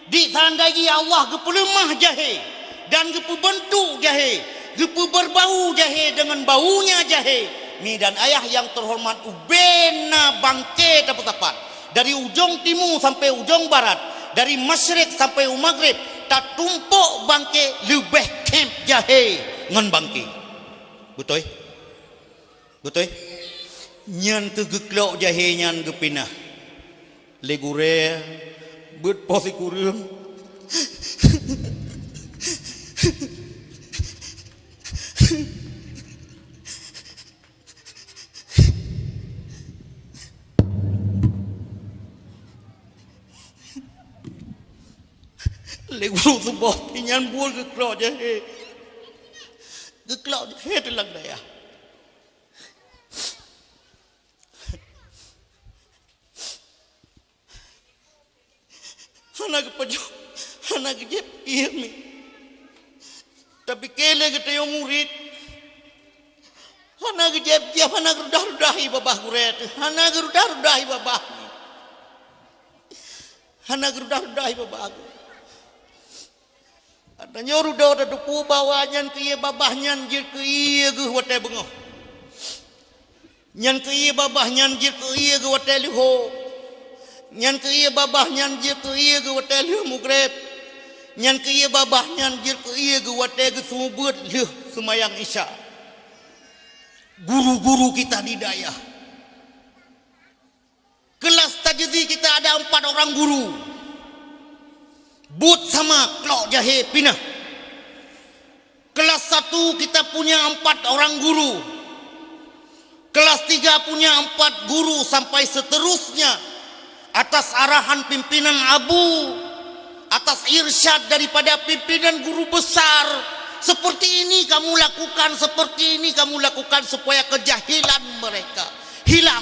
Di tandai Allah gepelemah jahe dan gepebentuk jahe, gepe berbau jahe dengan baunya jahe. Mi dan ayah yang terhormat ubena bangke tepat-tepat dari ujung timur sampai ujung barat, dari masyrik sampai maghrib, tak tumpuk bangke lebih camp jahe ngan bangke. Betul? Betul? Nyan tu geklok jahe nyan gepinah. Legure bet posi kurang. Leguru sebuah pinyan buol geklok jahe. Geklok jahe telang daya. Anak kepejo, anak kejep iya mi. Tapi kele kita yang murid, anak kejep dia anak rudah-rudahi babah kuret, anak rudah-rudahi babah, anak rudah-rudahi babah. Ada nyoru dah ada dupu bawa nyan ke iya babah nyan jir ke iya ke wate bengoh, nyan ke iya babah nyan jir ke iya ke wate liho. Nyan ke iya babah nyan jir ke iya ke wate liu mugreb. Nyan ke iya babah nyan jir ke iya ke wate ke sumubut liu semayang isya. Guru-guru kita di daya. Kelas tajzi kita ada 4 orang guru. But sama klok jahe pinah. Kelas 1 kita punya 4 orang guru. Kelas 3 punya 4 guru sampai seterusnya. Atas arahan pimpinan Abu, atas irsyad daripada pimpinan guru besar, seperti ini kamu lakukan, seperti ini kamu lakukan supaya kejahilan mereka hilang.